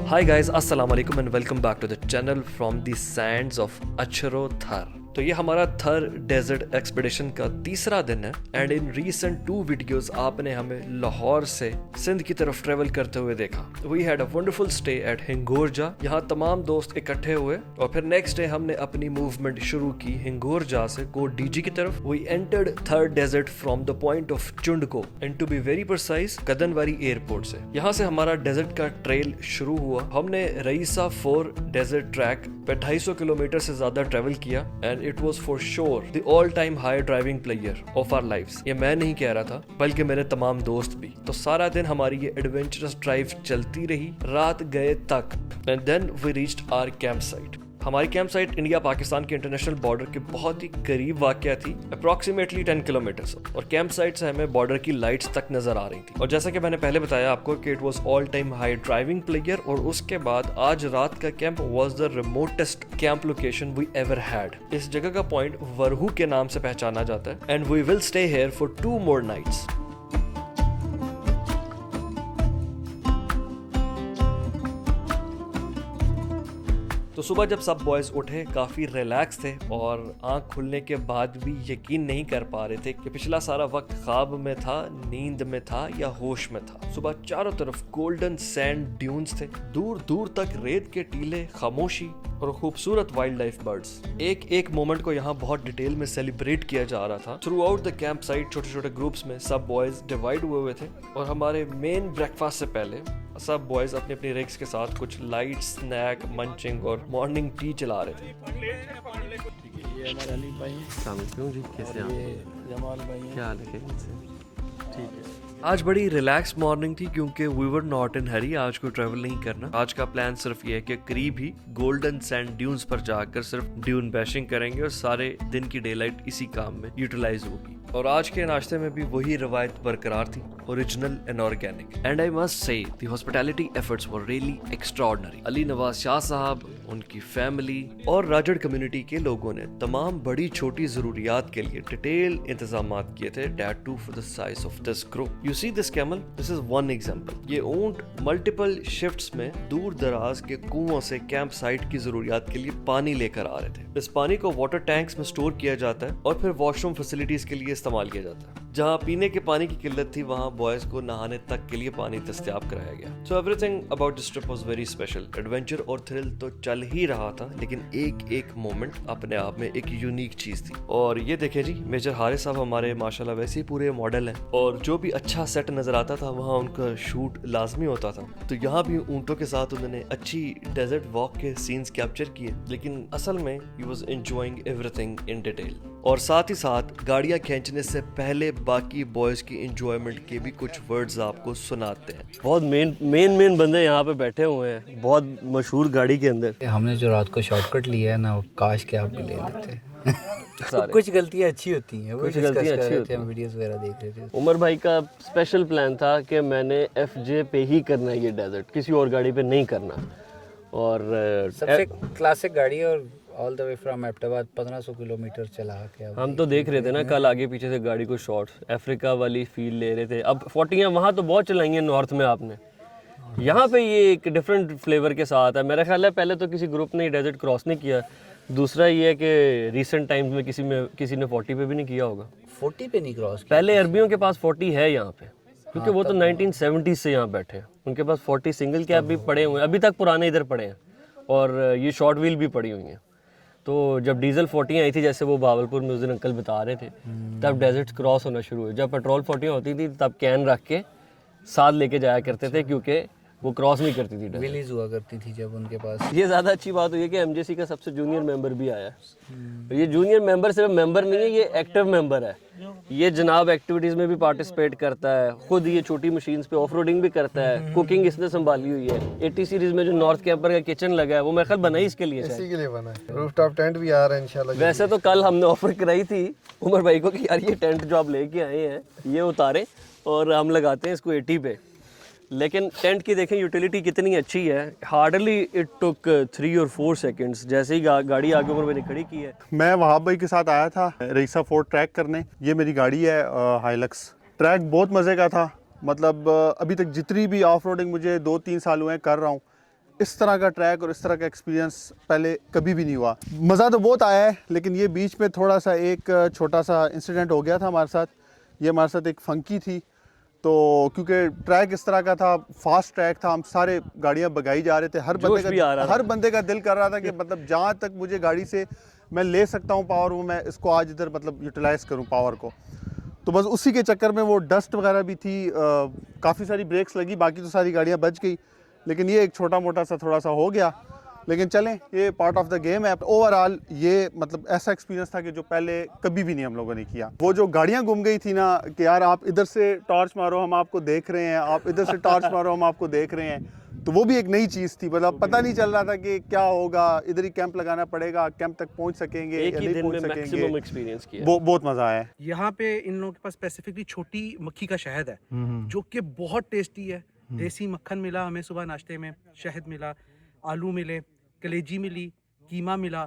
Hi guys, assalamu alaikum and welcome back to the channel from the sands of Achro Thar. तो ये हमारा थर desert expedition का तीसरा दिन है एंड इन रीसेंट 2 वीडियोस आपने हमें लाहौर से सिंध की तरफ ट्रेवल करते हुए देखा। We had a wonderful stay at Hingorja. यहाँ तमाम दोस्त इकट्ठे हुए और फिर नेक्स्ट डे हमने अपनी मूवमेंट शुरू की हिंगोरजा से कोट डीजी की तरफ। We entered Thar desert from the point of Chundko and to be very precise Kadanwari airport से। यहाँ से हमारा डेजर्ट का ट्रेल शुरू हुआ। हमने रईसा 4 डेजर्ट ट्रैक पे 250 किलोमीटर से ज्यादा ट्रेवल किया and it was for sure the all-time high driving pleasure of our lives। ये मैं नहीं कह रहा था बल्कि मेरे तमाम दोस्त भी। तो सारा दिन हमारी ये एडवेंचरस ड्राइव चलती रही रात गए तक and then we reached our campsite। हमारी कैंप साइट इंडिया पाकिस्तान के इंटरनेशनल बॉर्डर के बहुत ही करीब वाक़या थी, अप्रॉक्सीमेटली 10 किलोमीटर्स। और कैंप साइट से हमें बॉर्डर की लाइट्स तक नजर आ रही थी। और जैसा कि मैंने पहले बताया आपको कि it was all time high driving player. और उसके बाद आज रात का camp was the remotest camp location we ever had. इस जगह का पॉइंट वरहू के नाम से पहचाना जाता है and we will stay here for 2 more nights। तो सुबह जब सब बॉयज उठे काफी रिलैक्स थे और आंख खुलने के बाद भी यकीन नहीं कर पा रहे थे कि पिछला सारा वक्त ख्वाब में था, नींद में था या होश में था। सुबह चारों तरफ गोल्डन सैंड ड्यून्स थे, दूर दूर तक रेत के टीले, खामोशी और खूबसूरत वाइल्ड लाइफ बर्ड्स। एक एक मोमेंट को यहाँ बहुत डिटेल में सेलिब्रेट किया जा रहा था। Through out the camp site छोटे छोटे ग्रुप्स में सब बॉयज डिवाइड हुए थे और हमारे मेन ब्रेकफास्ट से पहले सब बॉयज अपनी अपनी रिग्स के साथ कुछ लाइट स्नैक, मंचिंग और मॉर्निंग टी चला रहे थे। ये हमारे अली भाई जी, कैसे हैं? ये जमाल भाई हैं। क्या हाल है? ठीक है। आज बड़ी रिलैक्स मॉर्निंग थी क्योंकि वी वर नॉट इन हरी। आज कोई ट्रैवल नहीं करना। आज का प्लान सिर्फ ये है कि करीब ही गोल्डन सैंड ड्यून्स पर जाकर सिर्फ ड्यून बैशिंग करेंगे और सारे दिन की डे लाइट इसी काम में यूटिलाइज होगी। और आज के नाश्ते में भी वही रवायत बरकरार थी, original and organic. And I must say the hospitality efforts were really extraordinary. Ali Nawaz Shah साहब, उनकी फैमिली और राजड़ कम्युनिटी के लोगों ने तमाम बड़ी छोटी जरूरियात के लिए डिटेल इंतजाम किए थे। Tattoo for the size of this group. You see this camel, this is one example. ये ऊंट मल्टीपल शिफ्ट्स में दूर दराज के कुओं से कैंप साइट की जरूरियात के लिए पानी लेकर आ रहे थे। इस पानी को वाटर टैंक्स में स्टोर किया जाता है और फिर वॉशरूम फैसिलिटीज के लिए इस्तेमाल किया जाता है। जहाँ पीने के पानी की किल्लत थी वहाँ बॉयज को नहाने तक के लिए पानी दस्तयाब कराया गया। So everything about this trip was very special. Adventure और थ्रिल तो चल ही रहा था लेकिन एक एक मोमेंट अपने आप में एक यूनिक चीज थी। और ये देखे जी, मेजर हारिस साहब हमारे माशाल्लाह वैसे ही पूरे मॉडल हैं और जो भी अच्छा सेट नजर आता था वहाँ उनका शूट लाजमी होता था। तो यहाँ भी ऊंटों के साथ उन्होंने अच्छी डेजर्ट वॉक के सीन्स कैप्चर किए लेकिन असल में he was enjoying everything in detail. और साथ ही साथ गाड़ियां खींचने से पहले बाकी बॉयज की एंजॉयमेंट के भी कुछ वर्ड्स आपको सुनाते हैं। बहुत मेन बंदे यहाँ पे बैठे हुए हैं बहुत मशहूर गाड़ी के अंदर। हमने जो रात को शॉर्टकट लिया है ना, वो काश के आप भी ले लेते। कुछ गलतियाँ अच्छी होती हैं, कुछ गलतियाँ अच्छी होती हैं। हम वीडियोस वगैरह देख रहे थे। उमर भाई का स्पेशल प्लान था कि मैंने FJ पे ही करना है ये डेजर्ट, किसी और गाड़ी पे नहीं करना। और सबसे क्लासिक गाड़ी है और all the way from Abbottabad 1500 kilometre चला के हम तो देख रहे थे ना कल आगे पीछे से गाड़ी को शॉर्ट्स अफ्रीका वाली फील ले रहे थे। अब 40 वहाँ तो बहुत चलाई हैं नॉर्थ में आपने, यहाँ पे ये एक डिफरेंट फ्लेवर के साथ है। मेरा ख्याल है पहले तो किसी ग्रुप ने डेजर्ट क्रॉस नहीं किया। दूसरा ये है कि रिसेंट टाइम्स में किसी ने 40 पे भी नहीं किया होगा। 40 पे नहीं क्रॉस। पहले अरबियों के पास 40 है यहाँ पे क्योंकि वो तो 1970 से यहाँ बैठे हैं। उनके पास 40 सिंगल कैप भी पड़े हुए हैं, अभी तक पुराने इधर पड़े हैं और ये शॉर्ट व्हील भी पड़ी हुई हैं। तो जब डीजल 40 आई थी, जैसे वो भावलपुर में उस दिन अंकल बता रहे थे, तब डेजर्ट क्रॉस होना शुरू हुए। जब पेट्रोल 40 होती थी तब कैन रख के साथ लेके जाया करते थे क्योंकि वो क्रॉस नहीं करती थी, रिलीज हुआ करती थी जब उनके पास। ये ज़्यादा अच्छी बात हुई है कि MJC का सबसे जूनियर मेंबर भी आया है। ये जूनियर मेंबर सिर्फ मेंबर नहीं है, ये एक्टिव मेंबर है। ये जनाब एक्टिविटीज़ में भी पार्टिसिपेट करता है, खुद ये छोटी मशीन्स पे ऑफ रोडिंग भी करता है, कुकिंग इसने संभाली हुई है। 80 सीरीज में जो नॉर्थ कैंपर का किचन लगा है वो मेरे ख्याल बना ही इसके लिए, इसी के लिए बना है। रूफटॉप टेंट भी आ रहा है इंशाल्लाह। वैसे तो कल हमने ऑफर कराई थी उमर भाई को कि यार ये टेंट जो आप लेके आए हैं ये उतारें और हम लगाते हैं इसको 80 पे। लेकिन टेंट की देखें यूटिलिटी कितनी अच्छी है। हार्डली इट टुक 3 और 4 सेकंड्स। जैसे ही गाड़ी आगे ऊपर मैंने खड़ी की है। मैं वहाब भाई के साथ आया था रईसा 4 ट्रैक करने। ये मेरी गाड़ी है हाइलक्स। ट्रैक बहुत मज़े का था मतलब अभी तक जितनी भी ऑफ रोडिंग मुझे 2-3 साल हुए हैं कर रहा हूँ, इस तरह का ट्रैक और इस तरह का एक्सपीरियंस पहले कभी भी नहीं हुआ। मज़ा तो बहुत आया है, लेकिन ये बीच में थोड़ा सा एक छोटा सा इंसिडेंट हो गया था हमारे साथ। ये हमारे साथ एक फंकी थी, तो क्योंकि ट्रैक इस तरह का था, फास्ट ट्रैक था, हम सारे गाड़ियाँ भगाई जा रहे थे, हर बंदे का दिल कर रहा था कि मतलब जहाँ तक मुझे गाड़ी से मैं ले सकता हूँ पावर, वो मैं इसको आज इधर मतलब यूटिलाइज़ करूँ पावर को। तो बस उसी के चक्कर में वो डस्ट वगैरह भी थी, काफ़ी सारी ब्रेक्स लगी, बाकी तो सारी गाड़ियाँ बच गई, लेकिन ये एक छोटा मोटा सा थोड़ा सा हो गया। लेकिन चलें, ये पार्ट ऑफ द गेम है। ओवरऑल ये मतलब ऐसा एक्सपीरियंस था कि जो पहले कभी भी नहीं हम लोगों ने किया। वो जो गाड़ियाँ गुम गई थी ना कि यार आप इधर से टॉर्च मारो हम आपको देख रहे हैं, आप इधर से टॉर्च मारो हम आपको देख रहे हैं, तो वो भी एक नई चीज़ थी। मतलब पता नहीं चल रहा था कि क्या होगा, इधर ही कैंप लगाना पड़ेगा, कैंप तक पहुंच सकेंगे या नहीं पहुंच सकेंगे। एक्सपीरियंस किया। वो बहुत मज़ा आया। यहाँ पे इन लोगों के पास स्पेसिफिकली छोटी मक्खी का शहद है जो कि बहुत टेस्टी है। देसी मक्खन मिला हमें सुबह नाश्ते में, शहद मिला, आलू मिले, कलेजी मिली, कीमा मिला,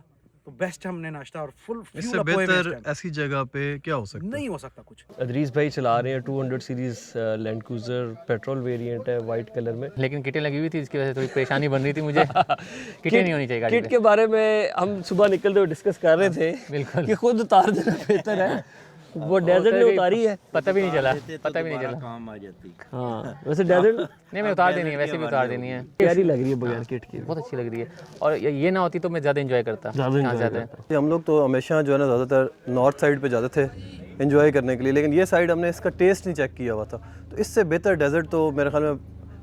तो बेस्ट हमने नाश्ता और फुल इससे बेहतर ऐसी जगह पे क्या हो सकता है? नहीं हो सकता कुछ। अदरीस भाई चला रहे हैं 200 series land cruiser, petrol variant है वाइट कलर में। लेकिन किटें लगी हुई थी, इसकी वजह से थोड़ी परेशानी बन रही थी मुझे। किटें नहीं होनी चाहिए गाड़ी किट के बारे में हम सुबह निकलते हुए डिस्कस कर रहे थे, बिल्कुल कि खुद उतार देना बेहतर है। वो डेजर्ट ने उतारी है, पता भी नहीं चला, पता भी नहीं चला। काम आ जाती। हाँ वैसे डेजर्ट नहीं, मैं उतार देनी है, वैसे भी उतार देनी है। प्यारी लग रही है बगैर किट के, बहुत अच्छी लग रही है, और ये ना होती तो मैं ज़्यादा एंजॉय करता। हम लोग तो हमेशा जो है ना ज़्यादातर नॉर्थ साइड पे जाते थे एंजॉय करने के लिए, लेकिन ये साइड हमने इसका टेस्ट नहीं चेक किया हुआ था, तो इससे बेहतर डेजर्ट तो मेरे ख्याल में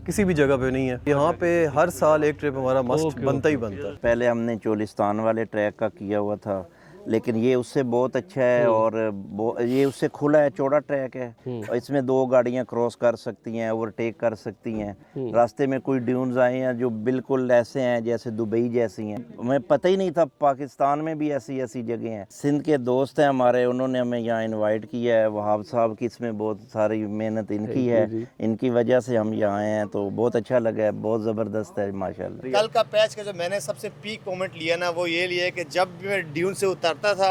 किसी भी जगह पे नहीं है। यहाँ पे हर साल एक ट्रिप हमारा मस्ट बनता ही बनता है। पहले हमने चोलिस्तान वाले ट्रैक का किया हुआ था, लेकिन ये उससे बहुत अच्छा है और ये उससे खुला है, चौड़ा ट्रैक है और इसमें 2 गाड़ियां क्रॉस कर सकती हैं, ओवरटेक कर सकती हैं। रास्ते में कोई ड्यून्स आए हैं जो बिल्कुल ऐसे हैं जैसे दुबई जैसी हैं। हमें पता ही नहीं था पाकिस्तान में भी ऐसी ऐसी जगह हैं। सिंध के दोस्त हैं हमारे, उन्होंने हमें यहाँ इन्वाइट किया है। वहाब साहब की इसमें बहुत सारी मेहनत इनकी है, इनकी वजह से हम यहाँ आए हैं, तो बहुत अच्छा लगा है, बहुत ज़बरदस्त है माशाल्लाह। कल का पैच का जो मैंने सबसे पीक मोमेंट लिया ना, वो ये लिया कि जब भी मैं ड्यून से उतरता था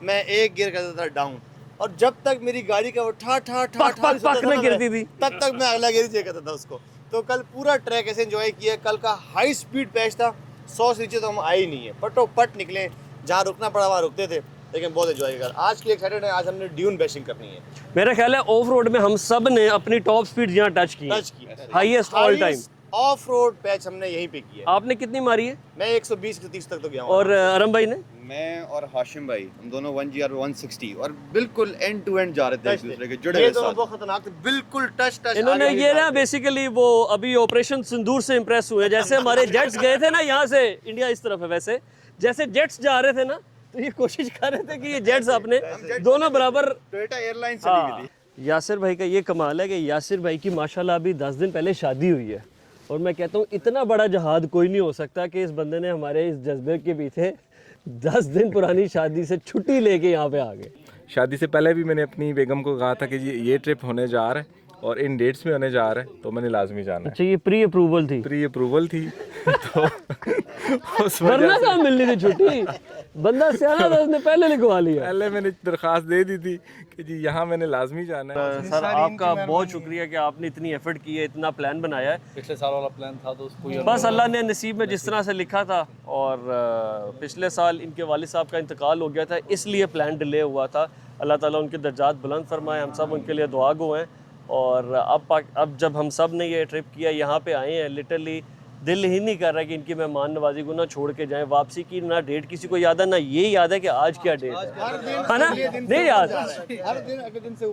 मैं एक गियर करता था डाउन, और जब तक मेरी गाड़ी का वो ठा ठा ठा ठा में गिरती थी तब तक मैं अगला गियर चेक करता था उसको। तो कल पूरा ट्रैक ऐसे एंजॉय किया। कल का हाई स्पीड पैच था, 100 से नीचे तो हम आए ही नहीं है, पटो पट निकले, जहाँ रुकना पड़ा वहाँ रुकते थे, लेकिन बहुत एंजॉय कर। आज के लिए एक्साइटेड है, आज हमने ड्यून बैशिंग करनी है। मेरा ख्याल है ऑफ रोड में हम सब ने अपनी टॉप स्पीड यहाँ टच की, highest all time of road patch हमने यहीं पे किया। आपने कितनी मारी है? मैं 120 से 30 तक तो गया हूँ। और अरम भाई ने? मैं और हाशिम भाई, हम दोनों 1GR 160 और बिल्कुल एंड टू एंड जा रहे थे, एक दूसरे के जुड़े ये हुए दोनों साथ। बहुत खतरनाक थे, बिल्कुल टच टच। इन्होंने ये ना बेसिकली वो अभी ऑपरेशन सिंदूर से इम्प्रेस हुए, जैसे हमारे जेट्स गए थे ना यहाँ से, इंडिया इस तरफ है, वैसे जैसे जेट्स जा रहे थे ना, तो ये कोशिश कर रहे थे कि ये जेट्स अपने दोनों बराबर। टोयोटा एयरलाइन चली हुई थी। यासिर भाई का ये कमाल है कि यासिर भाई की माशाल्लाह अभी 10 दिन पहले शादी हुई है, और मैं कहता हूँ इतना बड़ा जहाद कोई नहीं हो सकता कि इस बंदे ने हमारे इस जज्बे के पीछे 10 दिन पुरानी शादी से छुट्टी लेके यहाँ पे आ गए। शादी से पहले भी मैंने अपनी बेगम को कहा था कि ये ट्रिप होने जा रहा है और इन डेट्स में होने जा रहा है, तो मैंने लाजमी जाना है। अच्छा, ये प्री अप्रूवल थी? प्री अप्रूवल थी। तो उस वरना कहाँ मिलनी थी छुट्टी, बंदा सियाना था, उसने पहले लिखवा लिया। पहले मैंने दरख्वास्त दे दी थी कि जी यहाँ मैंने लाजमी जाना है। सर आपका बहुत शुक्रिया कि आपने इतनी एफर्ट की है, इतना प्लान बनाया है। पिछले साल वाला प्लान था तो उसको बस अल्लाह ने नसीब में जिस तरह से लिखा था, और पिछले साल इनके वालिद साहब का इंतकाल हो गया था, इसलिए प्लान डिले हुआ था। अल्लाह ताला उनके दर्जात बुलंद फरमाए, हम सब उनके लिए दुआ गो हैं। और अब जब हम सब ने ये ट्रिप किया, यहाँ पे आए हैं, लिटरली दिल ही नहीं कर रहा कि इनकी मेहमान नवाजी को ना छोड़ के जाएं। वापसी की ना डेट किसी को याद है, ना ये याद है कि आज क्या डेट है ना, नहीं याद,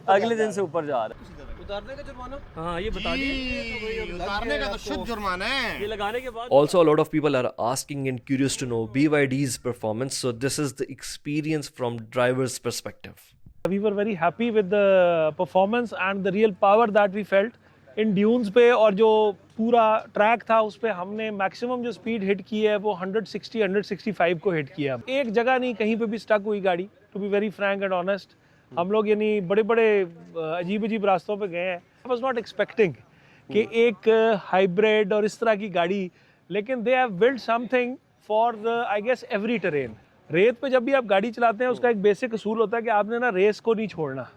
अगले दिन से ऊपर जा रहा है। उतारने का जुर्माना? हाँ ये बता दिए, उतारने का तो शुद्ध जुर्माना है। ये लगाने के बाद। Also, a lot of people are asking and curious to know BYD's performance. So this is the experience from driver's perspective. We were very happy with the performance and the real power that we felt in dunes पे, और जो पूरा track था उस पे हमने maximum जो speed hit की है वो 160-165 को हिट किया। एक जगह नहीं कहीं पे भी स्टक हुई गाड़ी, to be very frank and honest. हम लोग यानी बड़े बड़े अजीब अजीब रास्तों पे गए हैं। आई वाज नॉट एक्सपेक्टिंग कि एक हाइब्रिड और इस तरह की गाड़ी, लेकिन they have built something for the I guess every terrain. रेत पे जब भी आप गाड़ी चलाते हैं उसका एक बेसिक असूल होता है कि आपने ना रेस को नहीं छोड़ना,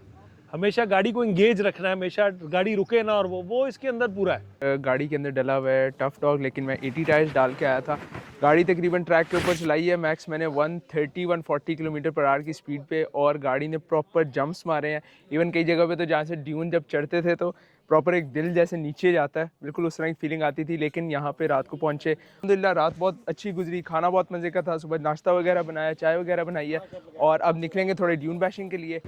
हमेशा गाड़ी को इंगेज रखना है, हमेशा गाड़ी रुके ना, और वो इसके अंदर पूरा है। गाड़ी के अंदर डला हुआ है टफ डॉग, लेकिन मैं 80 टायर्स डाल के आया था। गाड़ी तकरीबन ट्रैक के ऊपर चलाई है मैक्स मैंने 130-140 किलोमीटर पर आवर की स्पीड पे, और गाड़ी ने प्रॉपर जंप्स मारे हैं। इवन कई जगह पे तो जहाँ से ड्यून जब चढ़ते थे तो प्रॉपर एक दिल जैसे नीचे जाता है, बिल्कुल उस तरह की फीलिंग आती थी। लेकिन यहाँ पे रात को पहुँचे, अल्हम्दुलिल्लाह रात बहुत अच्छी गुजरी, खाना बहुत मज़े का था, सुबह नाश्ता वगैरह बनाया, चाय वगैरह बनाई है, और अब निकलेंगे थोड़े ड्यून बैशिंग के लिए।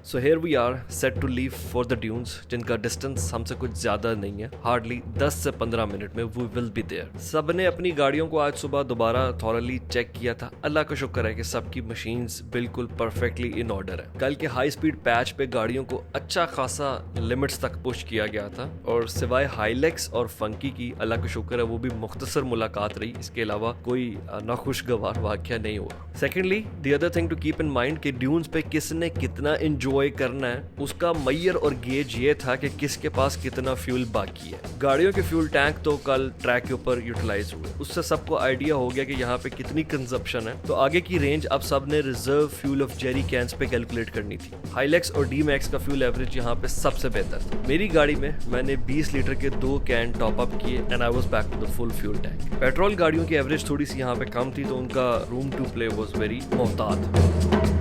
So here we are set to leave for the dunes, जिनका डिस्टेंस हमसे कुछ ज़्यादा नहीं है, हार्डली 10 से 15 मिनट में we will be there। सब ने अपनी गाड़ियों को आज सुबह दोबारा थॉरली चेक किया था। अल्लाह का शुक्र है कि सबकी मशीन्स बिल्कुल परफेक्टली इन ऑर्डर है। कल के हाई स्पीड पैच पे गाड़ियों को अच्छा खासा लिमिट्स तक पुश किया गया था, और सिवाय हाईलेक्स और फंकी की अल्लाह का शुक्र है वो भी मुख्तसर मुलाकात रही, इसके अलावा कोई नाखुशगवार वाक़या नहीं हुआ। Secondly the other thing to keep in mind कि ड्यून्स पे किसने कितना इंजॉय करना है, उसका मैयर और गेज ये था कि किसके पास कितना फ्यूल बाकी है। गाड़ियों के फ्यूल टैंक तो कल ट्रैक के ऊपर यूटिलाइज हुए, उससे सबको आइडिया हो गया कि यहाँ पे कितनी कंजप्शन है। तो आगे की रेंज अब सब ने reserve fuel of jerry cans पे कैलकुलेट करनी थी। हाईलेक्स और डी मैक्स का फ्यूल एवरेज यहाँ पे सबसे बेहतर था। मेरी गाड़ी में मैंने 20 लीटर के 2 कैन टॉप अप किए and I was back to the full fuel tank. Petrol गाड़ियों की एवरेज थोड़ी सी यहाँ पे कम थी, तो उनका room to play was very मोहतात।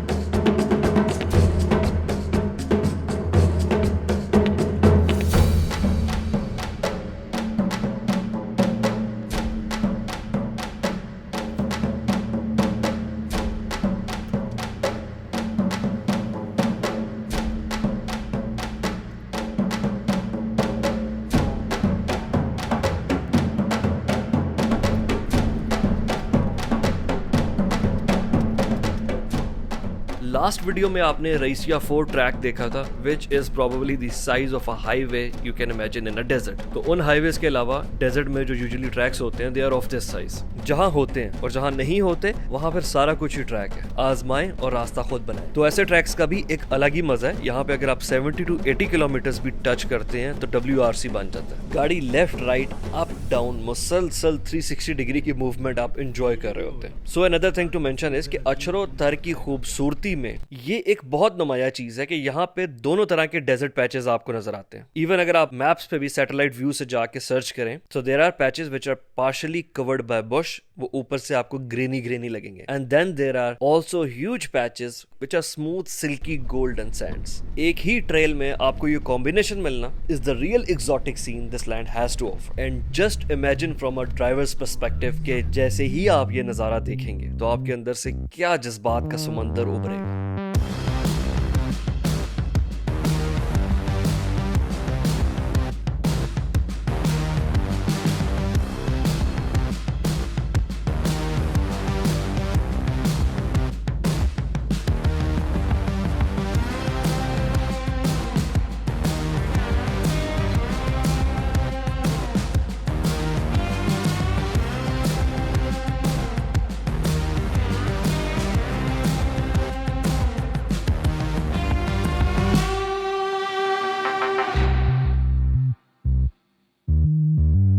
लास्ट वीडियो में आपने रईसिया 4 ट्रैक देखा था, which is probably the size of a highway you can imagine in a desert. तो उन हाईवेज के अलावा डेजर्ट में जो यूजुअली ट्रैक्स होते हैं they are of this size. जहां होते हैं और जहां नहीं होते वहां फिर सारा कुछ ही ट्रैक है, आजमाएं और रास्ता खुद बनाएं। तो ऐसे ट्रैक्स का भी एक अलग ही मजा है। यहाँ पे अगर आप 70 to 80 किलोमीटर भी टच करते हैं तो WRC बन जाता है। गाड़ी लेफ्ट राइट अप डाउन मुसलसल 360 डिग्री की मूवमेंट आप इंजॉय कर रहे होते हैं। So another thing to mention is कि अचरो तर की खूबसूरती में ये एक बहुत नुमाया चीज है कि यहाँ पे दोनों तरह के डेजर्ट पैचेस आपको नजर आते हैं। इवन अगर आप मैप्स पे भी सैटेलाइट व्यू से जाके सर्च करें तो there are patches which are partially covered by bush, वो ऊपर से आपको ग्रीनी ग्रीनी लगेंगे। And then there are also huge patches which are smooth silky golden sands. एक ही ट्रेल में आपको ये कॉम्बिनेशन मिलना is the real exotic scene this land has to offer. And just imagine from a driver's perspective के जैसे ही आप ये नजारा देखेंगे तो आपके अंदर से क्या जज्बात का समंदर उभरेगा।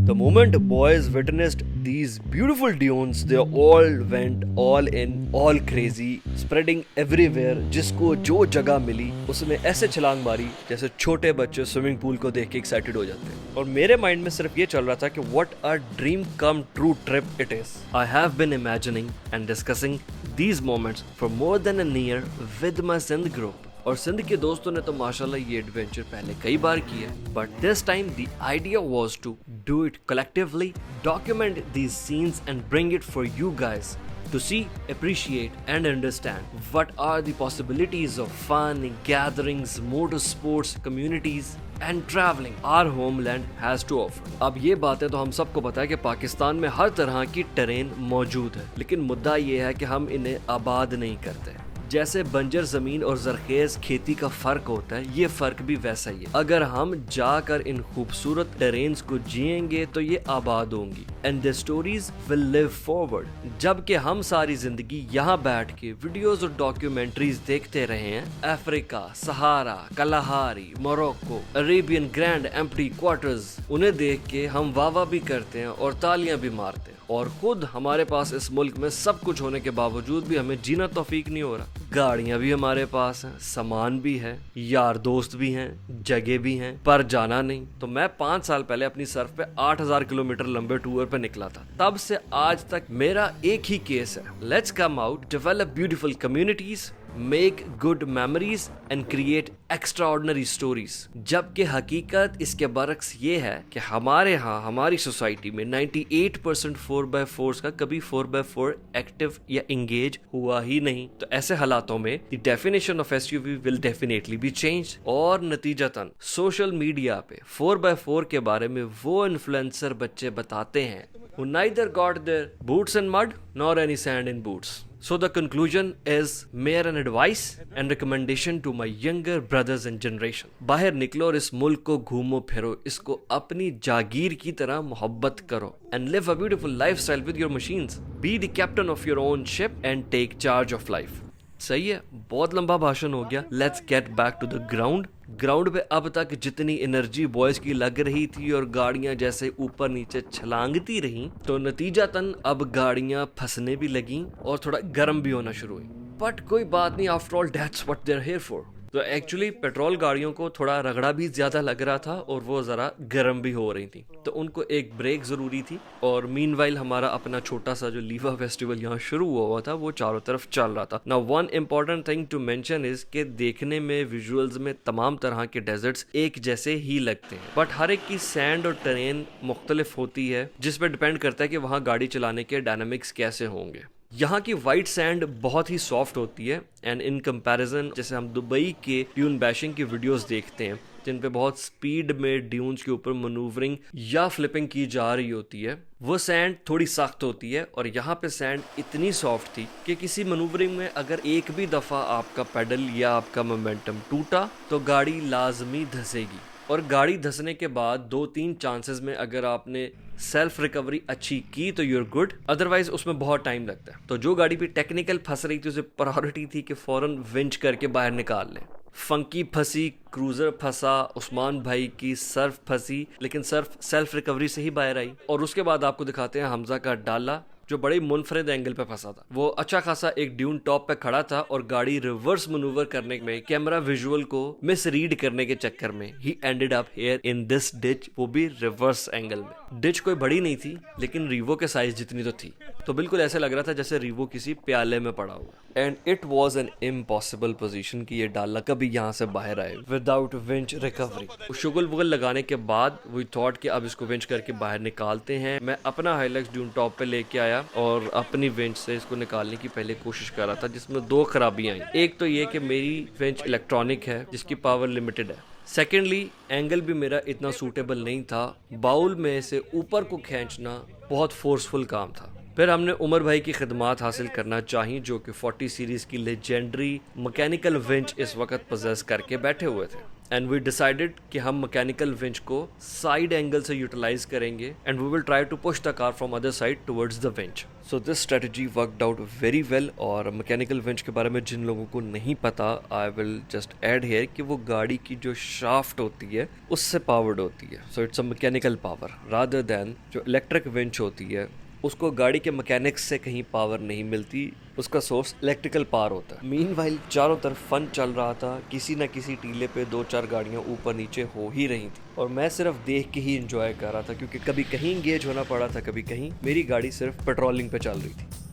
The moment boys witnessed these beautiful dunes, they all went all in, all crazy, spreading everywhere. जिसको जो जगह मिली उसमें ऐसे छलांग मारी जैसे छोटे बच्चे स्विमिंग पूल को देख के एक्साइटेड हो जाते हैं। और मेरे माइंड में सिर्फ ये चल रहा था कि what a dream come true trip it is. I have been imagining and discussing these moments for more than a year with my Sindh group. और सिंध के दोस्तों ने तो माशाल्लाह ये एडवेंचर पहले कई बार किया है, but this time the idea was to do it collectively, document these scenes and bring it for you guys to see, appreciate and understand what are the possibilities of fun, gatherings, motorsports, communities and traveling our homeland has to offer. अब ये बातें तो हम सबको पता है कि पाकिस्तान में हर तरह की टेरेन मौजूद है, लेकिन मुद्दा ये है कि हम इन्हें आबाद नहीं करते। जैसे बंजर जमीन और जरखेज खेती का फर्क होता है, ये फर्क भी वैसा ही है। अगर हम जाकर इन खूबसूरत टेरेन्स को जिएंगे तो ये आबाद होंगी and the stories will live forward. जबकि हम सारी जिंदगी यहाँ बैठ के वीडियोस और डॉक्यूमेंट्रीज देखते रहे हैं Africa, Sahara, Kalahari, Morocco, Arabian grand empty quarters, उन्हें देख के हम वाह वाह भी करते हैं और तालियां भी मारते हैं। और खुद हमारे पास इस मुल्क में सब कुछ होने के बावजूद भी हमें जीना तौफीक नहीं हो रहा। गाड़ियां भी हमारे पास हैं, सामान भी है, यार दोस्त भी हैं, जगह भी हैं, पर जाना नहीं। तो मैं 5 साल पहले अपनी सर्फ पे 8000 किलोमीटर लंबे टूर पे निकला था। तब से आज तक मेरा एक ही केस है, let's come out, develop beautiful communities, make good memories and create extraordinary stories. जबकि हकीकत इसके बरक्स ये है कि हमारे यहाँ हमारी सोसाइटी में 98% 4x4 का कभी 4x4 एक्टिव या इंगेज हुआ ही नहीं। तो ऐसे हालातों में the definition of SUV will definitely be change. और नतीजतन सोशल मीडिया पे 4x4 के बारे में वो इन्फ्लुएंसर बच्चे बताते हैं who neither got their boots in mud nor any sand in boots. So the conclusion is mere an advice and recommendation to my younger brothers and generation. बाहर निकलो और इस मुल्क को घूमो फिरो, इसको अपनी जागीर की तरह मोहब्बत करो and live a beautiful lifestyle with your machines. Be the captain of your own ship and take charge of life. सही है, बहुत लंबा भाषण हो गया। Let's get back to the ground. Ground पे अब तक जितनी एनर्जी बॉयज की लग रही थी और गाड़ियां जैसे ऊपर नीचे छलांगती रहीं, तो नतीजतन अब गाड़ियां फंसने भी लगीं और थोड़ा गर्म भी होना शुरू हुई। बट कोई बात नहीं, after all that's what they are here for. तो एक्चुअली पेट्रोल गाड़ियों को थोड़ा रगड़ा भी ज्यादा लग रहा था और वो जरा गर्म भी हो रही थी, तो उनको एक ब्रेक जरूरी थी। और मीनवाइल हमारा अपना छोटा सा जो लीवा फेस्टिवल यहाँ शुरू हुआ था वो चारों तरफ चल रहा था। Now one important thing to mention is कि देखने में विजुअल्स में तमाम तरह के डेजर्ट्स एक जैसे ही लगते हैं, बट हर एक की सैंड और टेरेन मुख्तलिफ होती है, जिस पे डिपेंड करता है कि वहाँ गाड़ी चलाने के डायनामिक्स कैसे होंगे। यहाँ की वाइट सैंड बहुत ही सॉफ्ट होती है एंड इन कंपैरिजन जैसे हम दुबई के ड्यून बैशिंग की वीडियोस देखते हैं जिन पे बहुत स्पीड में ड्यून्स के ऊपर मनूवरिंग या फ्लिपिंग की जा रही होती है, वो सैंड थोड़ी सख्त होती है। और यहाँ पे सैंड इतनी सॉफ्ट थी कि किसी मनूवरिंग में अगर एक भी दफ़ा आपका पेडल या आपका मोमेंटम टूटा तो गाड़ी लाजमी धंसेगी। और गाड़ी धंसने के बाद 2-3 चांसेस में अगर आपने सेल्फ रिकवरी अच्छी की तो यूर गुड, अदरवाइज उसमें बहुत टाइम लगता है। तो जो गाड़ी भी टेक्निकल फंस रही थी उसे प्रायोरिटी थी कि फौरन विंच करके बाहर निकाल लें। फंकी फंसी, क्रूजर फंसा, उस्मान भाई की सर्फ फंसी, लेकिन सर्फ सेल्फ रिकवरी से ही बाहर आई। और उसके बाद आपको दिखाते हैं हमजा का डाला जो बड़े मुनफरिद एंगल पे फंसा था। वो अच्छा खासा एक ड्यून टॉप पे खड़ा था और गाड़ी रिवर्स मनूवर करने में कैमरा विजुअल को मिसरीड करने के चक्कर में ही ended up here in this ditch, वो भी रिवर्स एंगल में। डिच कोई बड़ी नहीं थी लेकिन रीवो के साइज जितनी तो थी, तो बिल्कुल ऐसे लग रहा था जैसे रीवो किसी प्याले में पड़ा हुआ। And it was an impossible position कि ये डाला कभी यहाँ से बाहर आए विदाउट विंच रिकवरी। शुगल वुगल लगाने के बाद वी थॉट कि अब इसको विंच करके बाहर निकालते हैं। मैं अपना हाइलक्स ड्यून टॉप पे लेके आया और अपनी विंच से इसको निकालने की पहले कोशिश कर रहा था, जिसमें 2 खराबियां आई। एक तो ये कि मेरी विंच इलेक्ट्रॉनिक है जिसकी पावर लिमिटेड है। सेकेंडली एंगल भी मेरा इतना सूटेबल नहीं था, बाउल में से ऊपर को खींचना बहुत फोर्सफुल काम था। फिर हमने उमर भाई की खिदमात हासिल करना चाहिए जो कि 40 सीरीज़ की लेजेंडरी मैकेनिकल विंच इस वक्त पोजेस करके बैठे हुए थे। एंड वी डिसाइडेड कि हम मैकेनिकल विंच को साइड एंगल से यूटिलाइज करेंगे and we will try to push the car from other side towards the winch. So this strategy worked out very well. और मैकेनिकल विंच के बारे में जिन लोगों को नहीं पता, I will just add here कि वो गाड़ी की जो शाफ्ट होती है उससे पावर्ड होती है। So it's a mechanical power rather than जो इलेक्ट्रिक विंच होती है उसको गाड़ी के मैकेनिक्स से कहीं पावर नहीं मिलती, उसका सोर्स इलेक्ट्रिकल पावर होता है। मीनवाइल चारों तरफ फन चल रहा था, किसी न किसी टीले पे 2-4 गाड़ियां ऊपर नीचे हो ही रही थी और मैं सिर्फ देख के ही एंजॉय कर रहा था क्योंकि कभी कहीं इंगेज होना पड़ा था, कभी कहीं मेरी गाड़ी सिर्फ पेट्रोलिंग पे चल रही थी।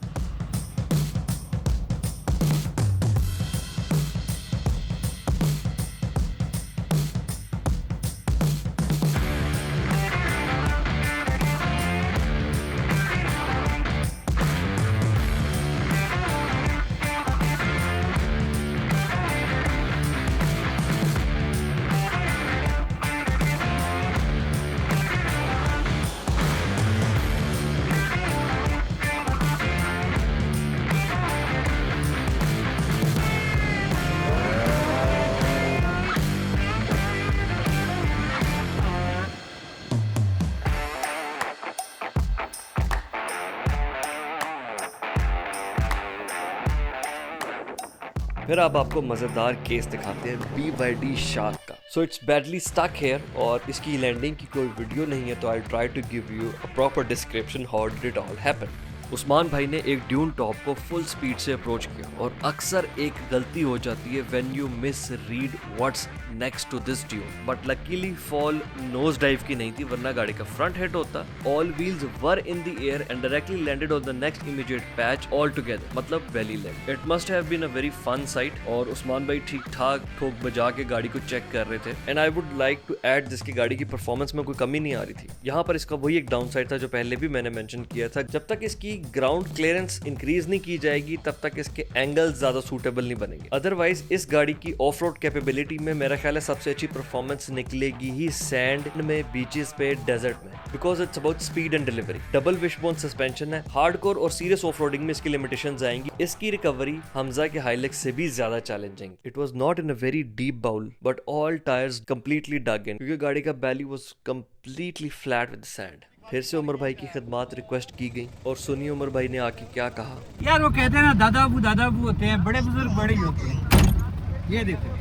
फिर अब आपको मज़ेदार केस दिखाते हैं BYD शार्क का। So it's badly stuck here और इसकी लैंडिंग की कोई वीडियो नहीं है, तो I try to give you a proper description how did it all happen. Usman भाई ने एक ड्यून टॉप को फुल स्पीड से अप्रोच किया और अक्सर एक गलती हो जाती है when you misread what's next to this dune, but luckily fall nose dive की नहीं थी, वरना गाड़ी का फ्रंट हेड होता। All wheels were in the air and directly landed on the next immediate patch all together, मतलब valley land. It must have been a very fun sight और उस्मान भाई ठीक ठाक ठोक बजा के गाड़ी को चेक कर रहे थे। And I would like to add जिसकी गाड़ी की परफॉर्मेंस में कोई कमी नहीं आ रही थी। यहाँ पर इसका वही एक डाउन साइड था जो पहले भी मैंने मेंशन किया था, जब तक इसकी ग्राउंड क्लियरेंस इंक्रीज नहीं की जाएगी तब तक इसके एंगल्स ज्यादा सूटेबल नहीं बनेंगे। अदरवाइज इस गाड़ी की ऑफ रोड कैपेबिलिटी में मेरा ख्याल है सबसे अच्छी परफॉर्मेंस निकलेगी ही सैंड में, बीचेस पे, डेजर्ट में, because it's about speed and delivery. Double wishbone suspension है, हार्डकोर और सीरियस ऑफ रोडिंग में इसकी लिमिटेशंस आएंगी। इसकी रिकवरी हमजा के हाइलेक्स से भी ज्यादा challenging. It was not in a very deep bowl but all tyres completely dug in, क्योंकि गाड़ी का belly was completely flat with sand. फिर से उमर भाई की खिदमत रिक्वेस्ट की गई और सुनिए उमर भाई ने आके क्या कहा। यार वो कहते हैं ना दादा अबू होते हैं, बड़े बुजुर्ग बड़े ही होते हैं। ये देखो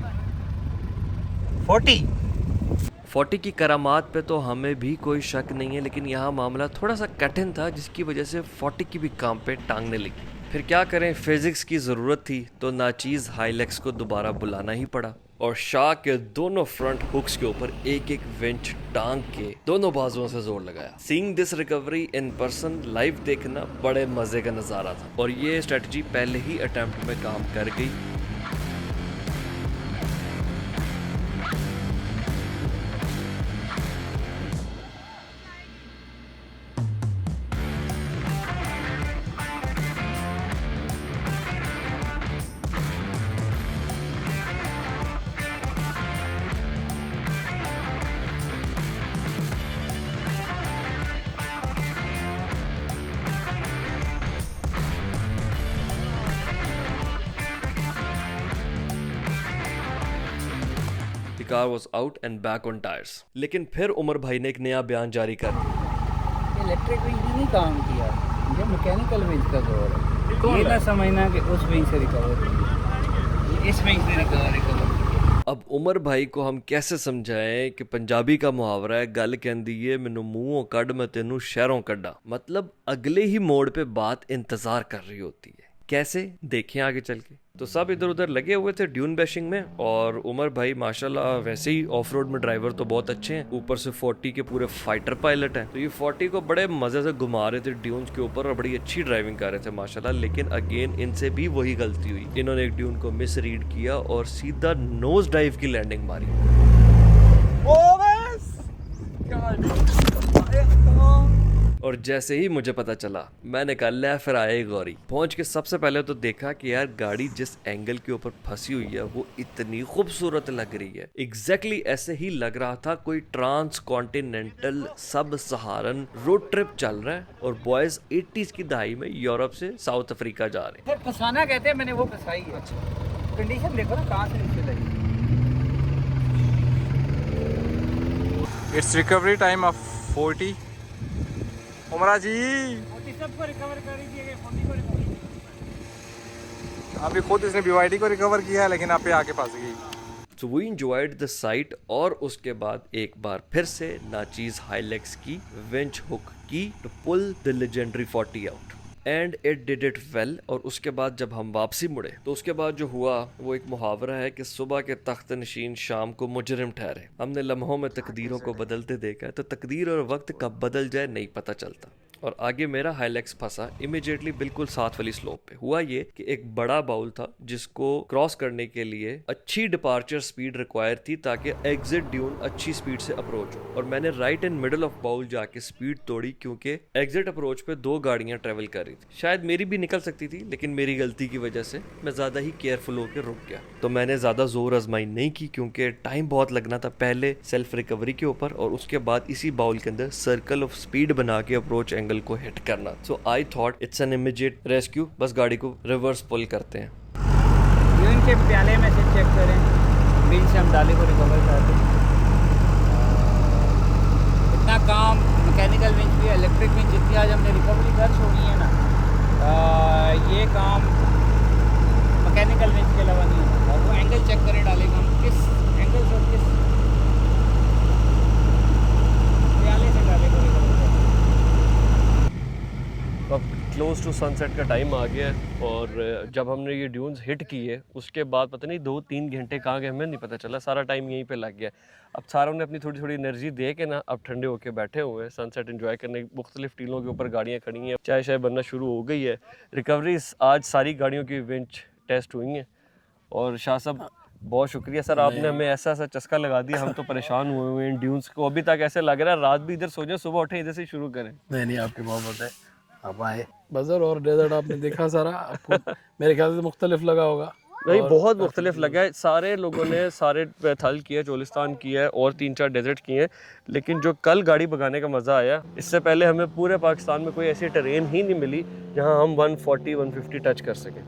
40 की करामात पे तो हमें भी कोई शक नहीं है, लेकिन यहाँ मामला थोड़ा सा कठिन था जिसकी वजह से 40 की भी काम पे टांगने लगी। फिर क्या करें, फिजिक्स की ज़रूरत थी तो नाचीज़ हाइलेक्स को दोबारा बुलाना ही पड़ा और शाह के दोनों फ्रंट हुक्स के ऊपर एक एक विंच टांग के दोनों बाजुओं से जोर लगाया। Seeing this recovery in person live देखना बड़े मजे का नज़ारा था और ये स्ट्रेटजी पहले ही अटेम्प्ट में काम कर गई। Car was out and back on tires। लेकिन फिर उमर भाई ने एक नया बयान जारी कर दिया। इलेक्ट्रिक विंच ने नहीं काम किया, ये मैकेनिकल विंच का जोर है। ये ना समझना कि उस विंच से रिकवर हुई, इस विंच से रिकवर। अब उमर भाई को हम कैसे समझाएं कि पंजाबी का मुहावरा है, गल कहंदी है मैनू मुंहों कड मैं तेनू शहरों कड्डा, मतलब अगले ही मोड़ पे बात इंतजार कर रही होती है। कैसे, देखें आगे चल के। तो सब इधर उधर लगे हुए थे ड्यून बैशिंग में और उमर भाई माशाल्लाह वैसे ही ऑफ रोड में ड्राइवर तो बहुत अच्छे हैं, ऊपर से 40 के पूरे फाइटर पायलट हैं। तो ये 40 को बड़े मजे से घुमा रहे थे ड्यून्स के ऊपर और बड़ी अच्छी ड्राइविंग कर रहे थे माशाल्लाह। लेकिन अगेन इनसे भी वही गलती हुई, इन्होंने एक ड्यून को मिस रीड किया और सीधा नोज डाइव की लैंडिंग मारी। और जैसे ही मुझे पता चला मैंने कहा ले फिर आए गौरी। पहुंच के सबसे पहले तो देखा कि यार गाड़ी जिस एंगल के ऊपर फंसी हुई है वो इतनी खूबसूरत लग रही है। एग्जैक्टली ऐसे ही लग रहा था कोई ट्रांस कॉन्टिनेंटल सब सहारन रोड ट्रिप चल रहा है और बॉयज 80s की दहाई में यूरोप से साउथ अफ्रीका जा रहे हैं। फसाना कहते हैं, मैंने वो फसाई है। कंडीशन देखो ना कहाँ से नीचे लगी। It's recovery time of 40। उमरा जी सबको रिकवर कर दिए, 40 को रिकवर। अभी खुद इसने BYD को रिकवर किया है लेकिन आप पे आके फंस गई। So we enjoyed the sight और उसके बाद एक बार फिर से नाचीज हाइलेक्स की विंच हुक की to pull the legendary 40 out and it did it well। और उसके बाद जब हम वापसी मुड़े तो उसके बाद जो हुआ वो एक मुहावरा है कि सुबह के तख्त नशीन शाम को मुजरिम ठहरे। हमने लम्हों में तकदीरों को बदलते देखा है, तो तकदीर और वक्त कब बदल जाए नहीं पता चलता। और आगे मेरा हाइलेक्स फंसा इमीडिएटली बिल्कुल साथ वाली स्लोप पे। हुआ ये कि एक बड़ा बाउल था जिसको क्रॉस करने के लिए अच्छी डिपार्चर स्पीड रिक्वायर थी ताकि एग्जिट ड्यून अच्छी स्पीड से अप्रोच हो, और मैंने right in middle of bowl जाके स्पीड तोड़ी क्योंकि एग्जिट अप्रोच पे 2 गाड़ियां ट्रेवल कर रही थी। शायद मेरी भी निकल सकती थी लेकिन मेरी गलती की वजह से मैं ज्यादा ही केयरफुल होकर रुक गया। तो मैंने ज्यादा जोर आजमाई नहीं की क्योंकि टाइम बहुत लगना था, पहले सेल्फ रिकवरी के ऊपर और उसके बाद इसी बाउल के अंदर सर्कल ऑफ स्पीड बना के अप्रोच एंगल को हिट करना। So I thought it's an immediate rescue, बस गाड़ी को रिवर्स पुल करते हैं। इनके प्याले में से चेक करें, विंच से हम डाले को रिकवर करते हैं। इतना काम मैकेनिकल विंच भी, इलेक्ट्रिक विंच जितनी आज हमने रिकवरी कर छोड़ी है ना, ये काम मैकेनिकल विंच के अलावा नहीं होता। और वो एंगल चेक करें डालेगा हम किस एंगल से किस क्लोज टू सनसेट का टाइम आ गया है और जब हमने ये ड्यून्स हिट किए उसके बाद पता नहीं 2-3 घंटे कहाँ गए हमें नहीं पता चला, सारा टाइम यहीं पे लग गया। अब सारों ने अपनी थोड़ी थोड़ी एनर्जी दे के ना अब ठंडे होके बैठे हुए हैं सनसेट एंजॉय करने। मुख्तलिफ टीलों के ऊपर गाड़ियाँ खड़ी हैं, चाय शाय बनना शुरू हो गई है। रिकवरी आज सारी गाड़ियों की विंच टेस्ट हुई हैं और शाह साहब बहुत शुक्रिया सर, आपने हमें ऐसा चस्का लगा दिया, हम तो परेशान हुए हुए हैं ड्यून्स को। अभी तक ऐसे लग रहा है रात भी इधर सो जाए सुबह उठे इधर से शुरू करें। नहीं आपकी मोहब्बत है, आप आए। बजर और डेजर्ट आपने देखा सारा, आपको मेरे ख्याल से मुख्तलिफ लगा होगा। नहीं बहुत मुख्तलिफ लगा है, सारे लोगों ने सारे थल किए, चोलिस्तान किया है और 3-4 डेजर्ट किए हैं। लेकिन जो कल गाड़ी भगाने का मज़ा आया, इससे पहले हमें पूरे पाकिस्तान में कोई ऐसी ट्रेन ही नहीं मिली जहाँ हम 140-150 टच कर सकें।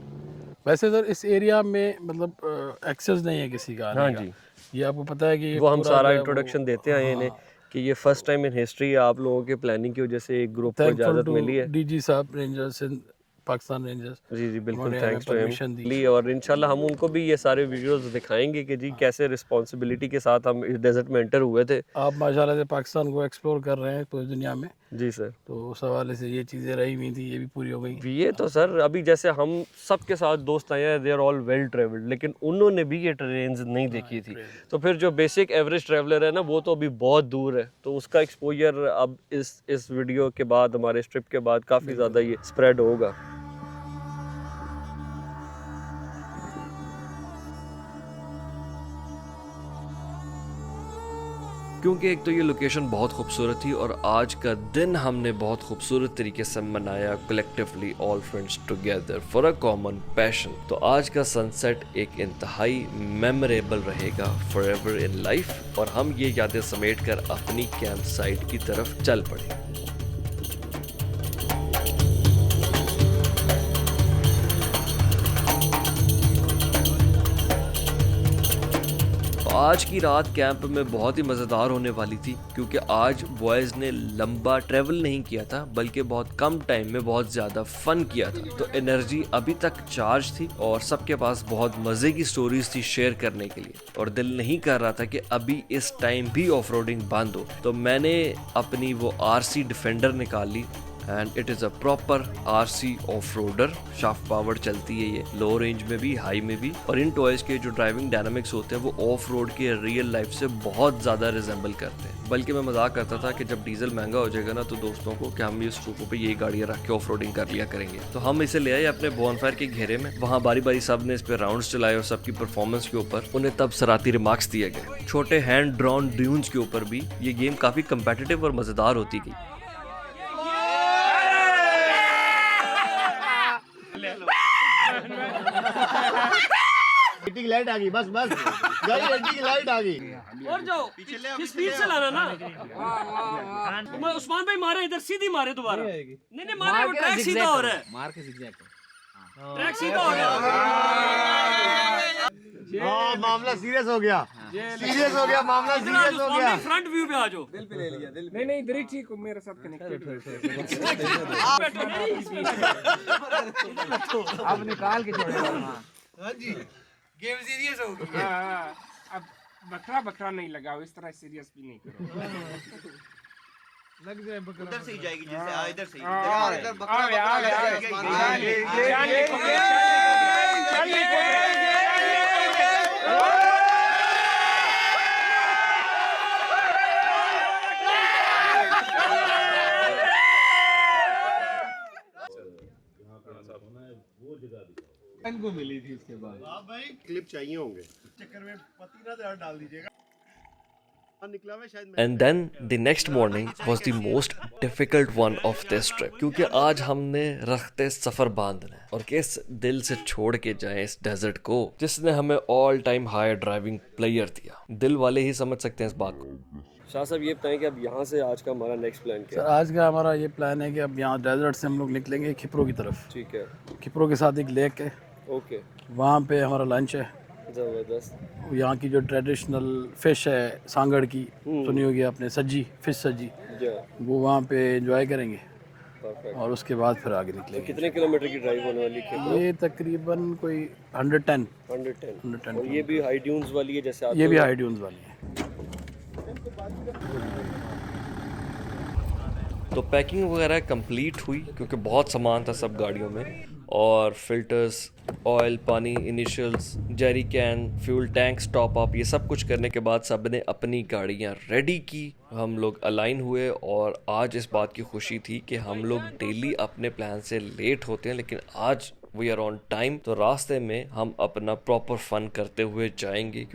वैसे सर इस एरिया में मतलब एक्सेस नहीं है किसी का। हाँ जी, ये आपको पता है कि वो हम सारा इंट्रोडक्शन देते आए इन्हें कि ये फर्स्ट टाइम इन हिस्ट्री आप लोगों के प्लानिंग की वजह से एक ग्रुप को इजाज़त मिली है। डीजी साहब रेंजर्स पाकिस्तान रेंजर्स, जी बिल्कुल, थैंक्स टू हिम। और इंशाल्लाह हम उनको भी ये सारे वीडियोस दिखाएंगे कि जी कैसे रिस्पांसिबिलिटी के साथ हम इस डेजर्ट में एंटर हुए थे। आप माशाल्लाह से पाकिस्तान को एक्सप्लोर कर रहे हैं पूरी दुनिया में। जी सर, तो उस हवाले से ये चीज़ें रही हुई थी, ये भी पूरी हो गई। ये तो सर अभी जैसे हम सबके साथ दोस्त आए हैं, they are all well travelled, लेकिन उन्होंने भी ये ट्रेन्स नहीं देखी थी। तो फिर जो बेसिक एवरेज ट्रैवलर है ना वो तो अभी बहुत दूर है, तो उसका एक्सपोजर अब इस वीडियो के बाद, हमारे इस ट्रिप के बाद काफ़ी ज़्यादा ये स्प्रेड होगा। क्योंकि एक तो ये लोकेशन बहुत खूबसूरत थी और आज का दिन हमने बहुत खूबसूरत तरीके से मनाया collectively, all friends together for a common passion. तो आज का सनसेट एक इंतहाई मेमोरेबल रहेगा फॉरएवर इन लाइफ और हम ये यादें समेट कर अपनी कैंप साइट की तरफ चल पड़े। आज की रात कैंप में बहुत ही मज़ेदार होने वाली थी क्योंकि आज बॉयज़ ने लंबा ट्रैवल नहीं किया था बल्कि बहुत कम टाइम में बहुत ज़्यादा फन किया था। तो एनर्जी अभी तक चार्ज थी और सबके पास बहुत मज़े की स्टोरीज थी शेयर करने के लिए और दिल नहीं कर रहा था कि अभी इस टाइम भी ऑफ रोडिंग बंद हो। तो मैंने अपनी वो RC डिफेंडर निकाल ली and it is a proper RC off roader. Shaft power चलती है ये, लो रेंज में भी हाई में भी। और इन टॉयज़ के जो ड्राइविंग डायनामिक्स होते हैं वो ऑफ रोड के रियल लाइफ से बहुत ज़्यादा रिजेंबल करते हैं। बल्कि मैं मजाक करता था कि जब डीजल महंगा हो जाएगा ना तो दोस्तों को कि हम ये स्टूपों पे यही गाड़ियाँ रख के ऑफ रोडिंग कर लिया करेंगे। तो हम इसे ले आए अपने बॉनफायर के घेरे में, वहाँ बारी बारी सब ने इस पे राउंड्स चलाए और सबकी परफॉर्मेंस के ऊपर उन्हें तब सराहती रिमार्क्स दिए गए। छोटे हैंड ड्रॉन ड्यून्स के ऊपर भी ये गेम काफ़ी कम्पेटिटिव और मज़ेदार होती गई। की लाइट आ गई, बस गाड़ी की लाइट आ गई। और जाओ स्पीड से लाना ना, उस्मान भाई मारे इधर, सीधी मारे दोबारा। नहीं मारे, वो ट्रैक सीधा हो रहा है, मार के जिगजैग ट्रैक सीधा हो रहा है। मामला सीरियस हो गया, सीरियस हो गया मामला, सीरियस हो गया। फ्रंट व्यू पे आ जाओ। दिल पे ले लिया, दिल पे। नहीं इधर ही ठीक हो, मेरे साथ कनेक्टेड हो। अब निकाल के छोड़ेगा। हां जी, गेम सीरियस हो गया। हां, अब बकरा नहीं लगाओ, इस तरह सीरियस भी नहीं करो। लग जाए बकरा, उधर से ही जाएगी जैसे। इधर से ही, इधर बकरा इनको मिली थी उसके बाद। आप भाई क्लिप चाहिए होंगे, चक्कर में पतीला तो डाल दीजिएगा। And then the next morning was the most difficult one of this trip क्योंकि आज हमने रखते सफ़र बांधना है और किस दिल से छोड़ के जाएं इस डेजर्ट को जिसने हमें all time high driving player दिया। दिल वाले ही समझ सकते हैं इस बात को। शाह साहब ये बताएं कि अब यहाँ से आज का हमारा नेक्स्ट प्लान क्या है? सर आज का हमारा ये प्लान है कि अब यहाँ डेजर्ट से हम लोग निकलेंगे खिपरो की तरफ। ठीक है, खिपरो के साथ एक लेक है, ओके, वहाँ पे हमारा लंच है। ज़बरदस्त। यहाँ की जो ट्रेडिशनल फिश है सांगड़ की, सुनी होगी आपने, सज्जी, फिश सज्जी, वो वहाँ पे एंजॉय करेंगे और उसके बाद फिर आगे निकलेंगे। कितने किलोमीटर की ड्राइव होने वाली है? ये तकरीबन कोई 110। और ये भी हाई ड्यून्स वाली है जैसे आप? ये भी हाई ड्यून्स वाली है। तो पैकिंग वगैरह कंप्लीट हुई क्योंकि बहुत सामान था सब गाड़ियों में, और फिल्टर्स, ऑयल, पानी, initials, Jerry can, fuel tanks, top up, ये सब कुछ करने के बाद सब ने अपनी गाड़ियाँ रेडी की। हम लोग अलाइन हुए और आज इस बात की खुशी थी कि हम लोग डेली अपने प्लान से लेट होते हैं, लेकिन आज वी आर ऑन टाइम। तो रास्ते में हम अपना प्रॉपर फन करते हुए जाएंगे।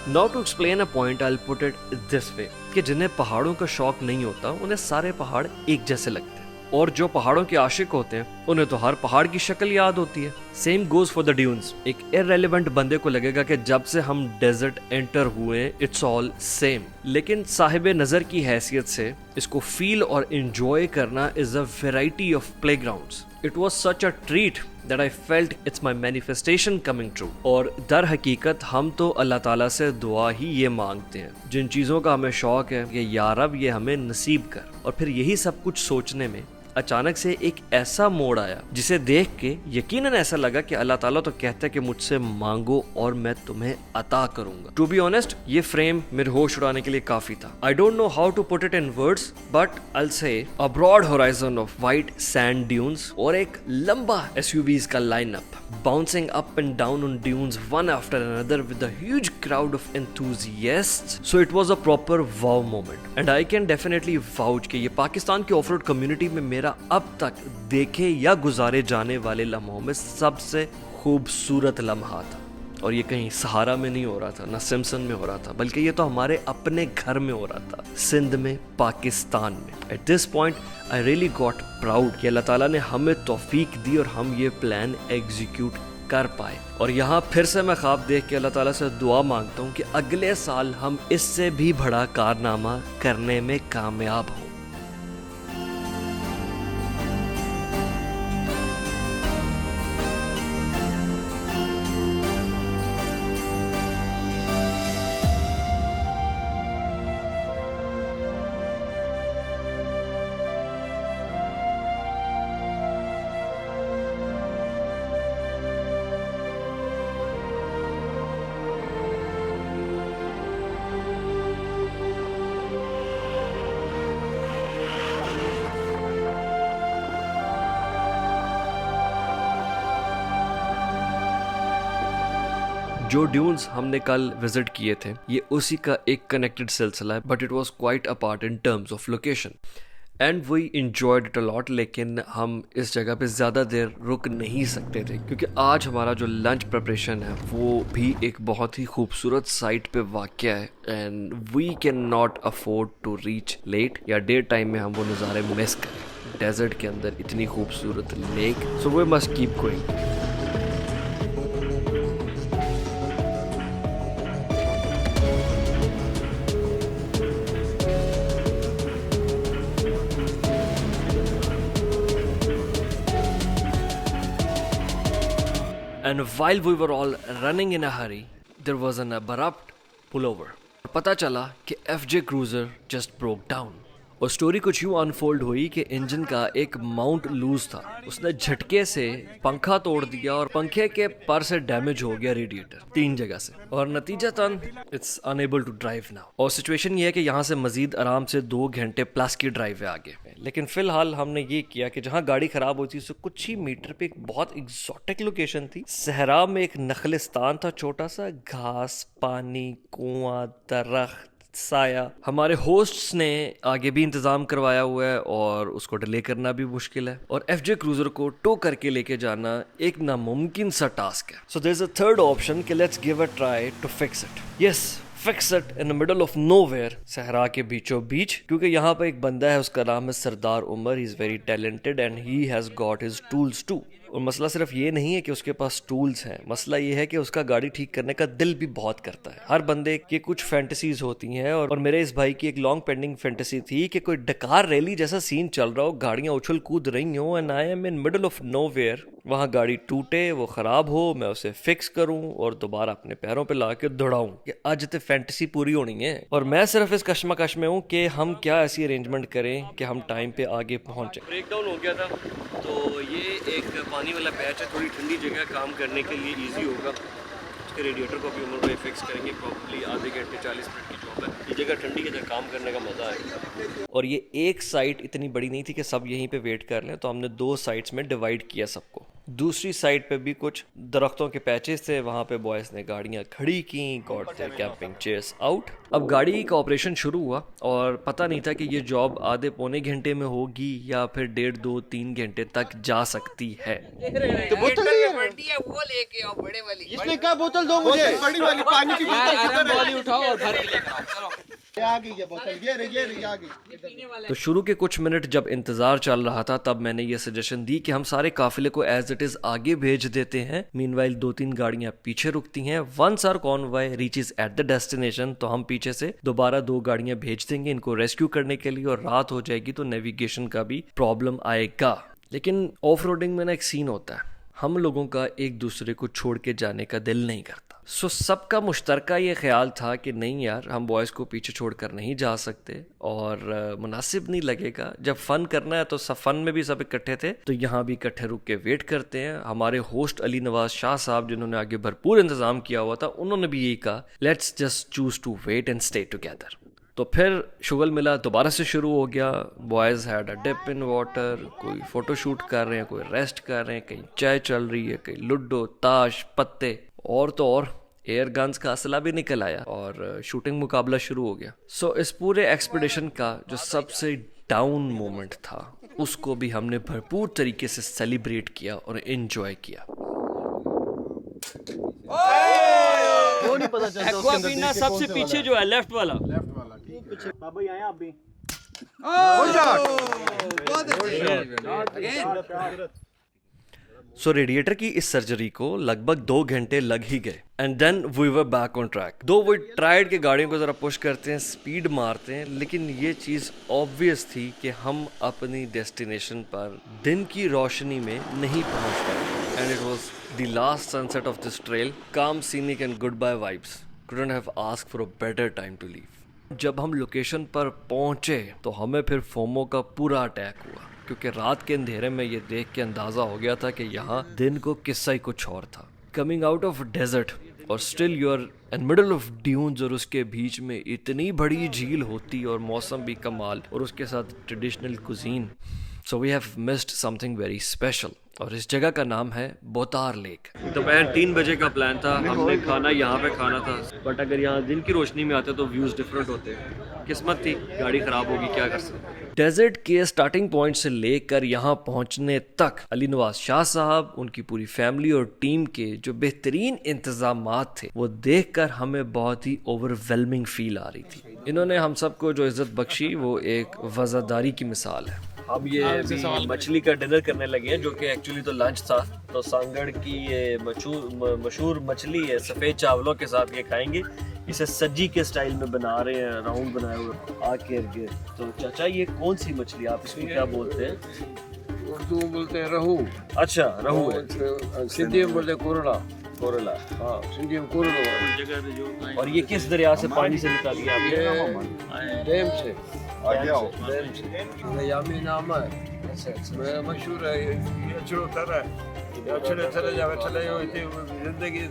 Now to explain a point, I'll put it this way कि जिन्हें पहाड़ों का शौक नहीं होता उन्हें सारे पहाड़ एक जैसे लगते हैं, और जो पहाड़ों के आशिक होते हैं उन्हें तो हर पहाड़ की शक्ल याद होती है। Same goes for the dunes. एक इररेलेवेंट बंदे को लगेगा कि जब से हम डेजर्ट एंटर हुए इट्स ऑल सेम, लेकिन साहिबे नज़र की हैसियत से इसको फील और एंजॉय करना is a variety of playgrounds. It was such a treat that I felt it's my manifestation coming true। और दर हकीकत हम तो अल्लाह ताला से दुआ ही ये मांगते हैं, जिन चीज़ों का हमें शौक है कि या रब ये हमें नसीब कर। और फिर यही सब कुछ सोचने में अचानक से एक ऐसा मोड़ आया जिसे देख के यकीनन ऐसा लगा कि अल्लाह ताला तो कहता है कि मुझसे मांगो और मैं तुम्हें अता करूंगा। टू बी ऑनेस्ट, ये फ्रेम मेरे होश उड़ाने के लिए काफी था। I don't know how to put it in words, but I will say a broad horizon of white sand dunes और एक लंबा एसयूवीज का lineup bouncing up and down on dunes one after another with a huge crowd of enthusiasts. So it was a proper wow moment, and I can definitely vouch कि ये पाकिस्तान की of road community में मेरा अब तक देखे या गुजारे जाने वाले लम्हों में सबसे खूबसूरत लम्हा था। और ये कहीं सहारा में नहीं हो रहा था, ना सिम्पसन में हो रहा था, बल्कि ये तो हमारे अपने घर में हो रहा था, सिंध में, पाकिस्तान में। At this point I really got proud कि अल्लाह ताला ने हमें तौफीक दी और हम ये प्लान एग्जीक्यूट कर पाए। और यहाँ फिर से मैं ख्वाब देख के अल्लाह ताला से दुआ मांगता हूँ कि अगले साल हम इससे भी बड़ा कारनामा करने में कामयाब हों। जो ड्यून्स हमने कल विजिट किए थे ये उसी का एक कनेक्टेड सिलसिला है, but it was quite apart in terms of location and we enjoyed it a lot. लेकिन हम इस जगह पे ज़्यादा देर रुक नहीं सकते थे क्योंकि आज हमारा जो लंच प्रिपरेशन है वो भी एक बहुत ही खूबसूरत साइट पे वाक़या है and we can not afford to reach late या डे टाइम में हम वो नज़ारे मिस करें। डेजर्ट के अंदर इतनी खूबसूरत lake, so we must keep going. And while we were all running in a hurry, there was an abrupt pullover. पता चला कि FJ Cruiser just broke down. और स्टोरी कुछ यूँ अनफोल्ड हुई कि इंजन का एक माउंट लूज था, उसने झटके से पंखा तोड़ दिया और पंखे के पर से डैमेज हो गया रेडिएटर 3 जगह से, और नतीजतन it's unable to drive now. और सिचुएशन ये है कि यहाँ से मजीद आराम से 2 घंटे प्लस की ड्राइव है आगे। लेकिन फिलहाल हमने ये किया कि जहाँ गाड़ी खराब हुई थी उससे कुछ ही मीटर पे एक बहुत एग्जॉटिक लोकेशन थी। सहरा में एक नखलिस्तान था, छोटा सा, घास, पानी, कुआं, दरख्त, साया। हमारे होस्ट्स ने आगे भी इंतजाम करवाया हुआ है और उसको डिले करना भी मुश्किल है, और FJ क्रूजर को टो करके लेके जाना एक नामुमकिन सा टास्क है। So there is a third option कि let's give a try to fix it. Yes, fix it in the middle of nowhere, Sahara के बीचों बीच, क्योंकि यहाँ पे एक बंदा है, उसका नाम है Sardar Umar. He is very talented and he has got his tools too. और मसला सिर्फ ये नहीं है कि उसके पास टूल्स हैं, मसला ये है कि उसका गाड़ी ठीक करने का दिल भी बहुत करता है। हर बंदे की कुछ फैंटेसीज होती हैं, और मेरे इस भाई की एक लॉन्ग पेंडिंग फैंटेसी थी कि कोई डकार रैली जैसा सीन चल रहा हो, गाड़ियां उछल कूद रही हो and I am in middle of nowhere. वहाँ गाड़ी टूटे, वो खराब हो, मैं उसे फिक्स करूं और दोबारा अपने पैरों पे ला के दौड़ाऊं। कि आज तो फैंटेसी पूरी होनी है, और मैं सिर्फ इस कश्मकश में हूँ कि हम क्या ऐसी अरेंजमेंट करें कि हम टाइम पे आगे पहुँचे। ब्रेक डाउन हो गया था, तो ये एक पानी वाला पैच है, थोड़ी ठंडी जगह काम करने के लिए इजी होगा। इसके रेडिएटर को भी उम्र में फिक्स करेंगे, प्रॉब्ली आधे घंटे 40 मिनट की जॉब है। ये जगह ठंडी है, काम करने का मज़ा आएगा। और ये एक साइट इतनी बड़ी नहीं थी कि सब यहीं पे वेट कर लें, तो हमने 2 साइट्स में डिवाइड किया सबको। दूसरी साइड पे भी कुछ दरख्तों के पैचेस थे, वहाँ पे बॉयज़ ने गाड़ियाँ खड़ी की, got their camping chairs out. अब गाड़ी का ऑपरेशन शुरू हुआ और पता नहीं था कि ये जॉब आधे पौने घंटे में होगी या फिर 1.5, 2, 3 घंटे तक जा सकती है। तो बोतल है वो लेके आओ, बड़े वाली। इसने कहा बोतल दो मुझे, बड़ी वाली पानी की बोतल उठाओ और भर के लेकर आओ। चलो आ गई ये बोतल, ये आ गई। तो शुरू के कुछ मिनट जब इंतज़ार चल रहा था, तब मैंने ये सजेशन दी कि हम सारे काफिले को एज इट इज़ आगे भेज देते हैं। मीनवाइल 2-3 गाड़ियां पीछे रुकती हैं। Once our convoy reaches at the destination, तो हम पीछे से दोबारा 2 गाड़ियां भेज देंगे इनको रेस्क्यू करने के लिए, और रात हो जाएगी तो नेविगेशन का भी प्रॉब्लम आएगा। लेकिन ऑफ रोडिंग में ना एक सीन होता है, हम लोगों का एक दूसरे को छोड़ के जाने का दिल नहीं करता। सो सबका मुश्तरका ये ख्याल था कि नहीं यार, हम बॉयज़ को पीछे छोड़कर नहीं जा सकते और मुनासिब नहीं लगेगा। जब फ़न करना है तो सब फ़न में भी सब इकट्ठे थे, तो यहाँ भी इकट्ठे रुक के वेट करते हैं। हमारे होस्ट अली नवाज शाह साहब, जिन्होंने आगे भरपूर इंतज़ाम किया हुआ था, उन्होंने भी यही कहा, let's just choose to wait and stay together. तो फिर शुगल मिला दोबारा से शुरू हो गया। Boys had a dip in water, कोई फ़ोटो शूट कर रहे हैं, कोई रेस्ट कर रहे हैं, कहीं चाय चल रही है, कहीं लूडो, ताश, पत्ते, और तो और एयर गन्स का असला भी निकल आया और शूटिंग मुकाबला शुरू हो गया। सो इस पूरे एक्सपीडिशन का जो सबसे डाउन मोमेंट था, उसको भी हमने भरपूर तरीके से सेलिब्रेट किया और एंजॉय किया। वो नहीं पता चलता उसके अंदर एक्वाफीना सबसे पीछे जो है, लेफ्ट वाला। पीछे बाबा आए आप भी। सो रेडिएटर की इस सर्जरी को लगभग 2 घंटे लग ही गए and then we were back on track. दो वो ट्राइड के गाड़ियों को ज़रा पुश करते हैं, स्पीड मारते हैं, लेकिन ये चीज़ ऑब्वियस थी कि हम अपनी डेस्टिनेशन पर दिन की रोशनी में नहीं पहुंच पाए। And it was the last sunset of this trail, calm scenic and goodbye vibes. Couldn't have asked for a better time to leave. जब हम लोकेशन पर पहुंचे तो हमें फिर फोमो का पूरा अटैक हुआ, क्योंकि रात के अंधेरे में ये देख के अंदाज़ा हो गया था कि यहाँ दिन को किस्सा ही कुछ और था। कमिंग आउट ऑफ डेजर्ट और still you are in middle of dunes, और उसके बीच में इतनी बड़ी झील होती और मौसम भी कमाल, और उसके साथ traditional cuisine. So we have missed something very special, और इस जगह का नाम है बोतार लेक। दोपहर 3 बजे का प्लान था, हमने खाना यहाँ पे खाना था, बट अगर यहाँ दिन की रोशनी में आते तो व्यूज़ डिफरेंट होते। किस्मत थी, गाड़ी ख़राब होगी, क्या कर सकते। डेजर्ट के स्टार्टिंग पॉइंट से लेकर यहाँ पहुँचने तक अली नवाज शाह साहब, उनकी पूरी फैमिली और टीम के जो बेहतरीन इंतजामात थे, वो देखकर हमें बहुत ही ओवरवेलमिंग फील आ रही थी। इन्होंने हम सबको जो इज़्ज़त बख्शी वो एक वज़ादारी की मिसाल है। अब ये मछली का डिनर करने लगे हैं, जो कि एक्चुअली तो लंच था। तो सांगड़ की ये मशहूर मछली है, सफ़ेद चावलों के साथ ये खाएंगे। इसे सज्जी के स्टाइल में बना रहे हैं, राउंड बनाए हुए आग के इर्द गिर्द। तो चाचा ये कौन सी मछली, आप इसको क्या बोलते हैं? उर्दू में बोलते हैं रहू। अच्छा, रहू है। सिंधी में बोलते हैं कोरला। कोरला, हाँ, सिंधी में कोरला। और ये किस दरिया से पानी से निकाली आपने? डैम से। यामी नाम है, मशहूर है। ये अच्छो तरह है, अच्छे जावे चले हो इतनी जिंदगी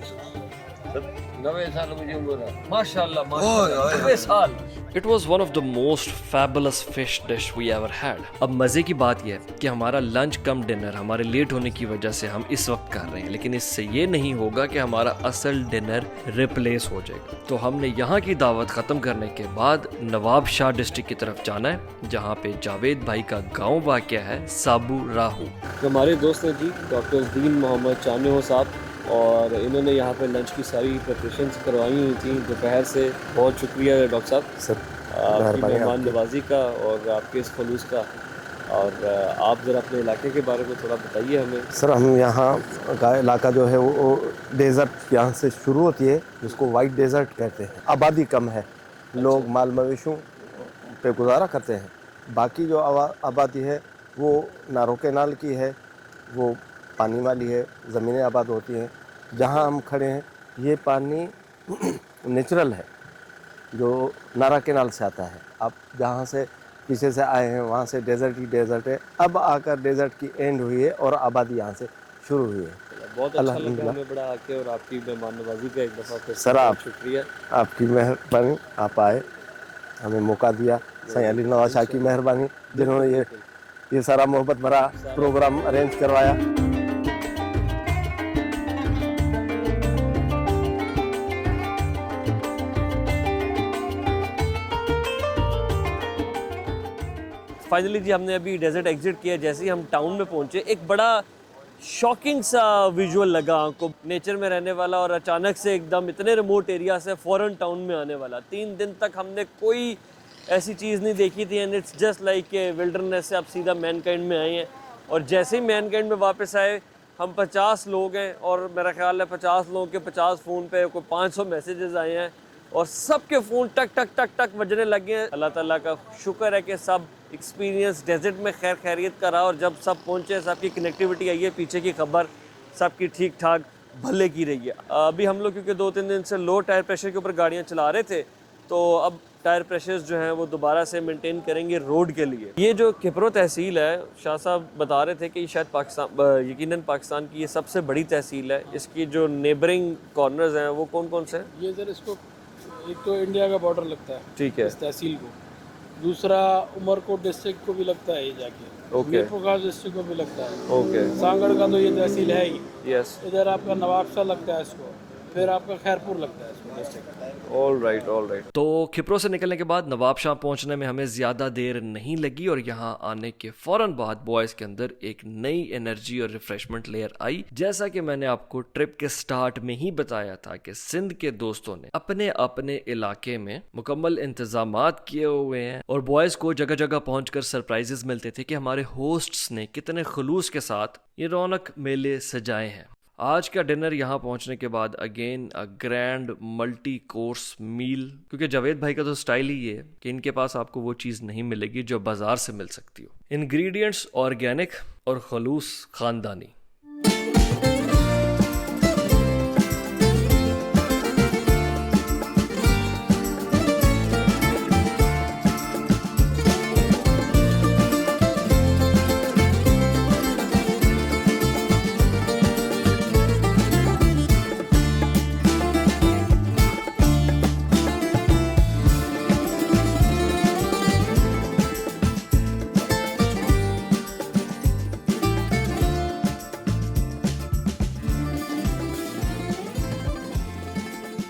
90 साल मुझे उम्र है। माशाल्लाह, माशाल्लाह, 90 साल। It was one of the most fabulous fish dish we ever had. अब मज़े की बात यह है कि हमारा लंच कम डिनर हमारे लेट होने की वजह से हम इस वक्त कर रहे हैं, लेकिन इससे ये नहीं होगा कि हमारा असल डिनर रिप्लेस हो जाएगा। तो हमने यहाँ की दावत ख़त्म करने के बाद नवाब शाह डिस्ट्रिक्ट की तरफ जाना है, जहाँ पे जावेद भाई का गाँव वाक़या है, साबू राहू। हमारे दोस्त हैं जी डॉक्टर दीन मोहम्मद चानो साहब, और इन्होंने यहाँ पे लंच की सारी प्रिपरेशन करवाई हुई थी दोपहर से। बहुत शुक्रिया डॉक्टर साहब आपकी मेहमान नवाजी का और आपके इस खलूस का। और आप ज़रा अपने इलाके के बारे में थोड़ा बताइए हमें। सर, हम यहाँ का इलाका जो है वो डेज़र्ट यहाँ से शुरू होती है, जिसको वाइट डेज़र्ट कहते हैं। आबादी कम है, लोग माल मवेशियों पे गुजारा करते हैं। बाकी जो आबादी है वो नारो केनाल की है, वो पानी वाली है, ज़मीनें आबाद होती हैं। जहाँ हम खड़े हैं ये पानी नेचुरल है, जो नारा केनाल से आता है। आप जहाँ से पीछे से आए हैं वहाँ से डेज़र्ट ही डेज़र्ट है। अब आकर डेज़र्ट की एंड हुई है और आबादी यहाँ से शुरू हुई है। बहुत अच्छा लगा अल्हम्दुलिल्लाह। हमें बड़ा आके, और आपकी मेहमान नवाजी का एक दफ़ा फिर से सर आप बहुत शुक्रिया। आपकी मेहरबानी, आप आए, हमें मौका दिया। सैयद अली नवाज शाह की मेहरबानी, जिन्होंने ये सारा मोहब्बत भरा प्रोग्राम अरेंज करवाया। फाइनली जी हमने अभी डेजर्ट एग्जिट किया। जैसे ही हम टाउन में पहुंचे, एक बड़ा शॉकिंग सा विजुअल लगा आंखों। नेचर में रहने वाला और अचानक से एकदम इतने रिमोट एरिया से फ़ौरन टाउन में आने वाला। 3 दिन तक हमने कोई ऐसी चीज़ नहीं देखी थी, and it's just like a wilderness से आप सीधा मैनकाइंड में आए हैं। और जैसे ही मैनकाइंड में वापस आए, हम 50 लोग हैं और मेरा ख्याल है 50 लोगों के 50 फ़ोन पे कोई 500 मैसेजेस आए हैं, और सबके फ़ोन टक टक टक टक बजने लगे हैं। अल्लाह ताला का शुक्र है कि सब एक्सपीरियंस डेजर्ट में खैर खैरियत का रहा, और जब सब पहुँचे सबकी कनेक्टिविटी आई है, पीछे की खबर सबकी ठीक ठाक भले की रही है। अभी हम लोग क्योंकि 2-3 दिन से लो टायर प्रेशर के ऊपर गाड़ियाँ चला रहे थे, तो अब टायर प्रेशर्स जो हैं वो दोबारा से मेंटेन करेंगे रोड के लिए। ये जो किप्रो तहसील है, शाह साहब बता रहे थे कि शायद पाकिस्तान, यकीनन पाकिस्तान की ये सबसे बड़ी तहसील है। इसकी जो नेबरिंग कॉर्नर्स हैं वो कौन कौन से हैं? ये सर इसको एक तो इंडिया का बॉर्डर लगता है, ठीक है, इस तहसील को। दूसरा उमरकोट डिस्ट्रिक्ट को भी लगता है ये जाके, ओके, मीरपुर डिस्ट्रिक्ट को भी लगता है, ओके, सांगड़ का तो ये तहसील है ही। यस, इधर आपका नवाबशाह लगता है इसको, फिर आपका खैरपुर लगता है इसको district. All right, all right. तो खिप्रो से निकलने के बाद नवाबशाह पहुंचने में हमें ज़्यादा देर नहीं लगी, और यहाँ आने के फ़ौरन बाद बॉयज़ के अंदर एक नई एनर्जी और रिफ्रेशमेंट लेयर आई। जैसा कि मैंने आपको ट्रिप के स्टार्ट में ही बताया था कि सिंध के दोस्तों ने अपने अपने इलाके में मुकम्मल इंतजामात किए हुए हैं, और बॉयज़ को जगह जगह पहुंचकर सरप्राइजेस मिलते थे कि हमारे होस्ट्स ने कितने खुलूस के साथ ये रौनक मेले सजाए हैं। आज का डिनर यहाँ पहुँचने के बाद again a grand multi course meal, क्योंकि जावेद भाई का तो स्टाइल ही ये है कि इनके पास आपको वो चीज़ नहीं मिलेगी जो बाजार से मिल सकती हो। इंग्रेडिएंट्स ऑर्गेनिक और खलूस ख़ानदानी।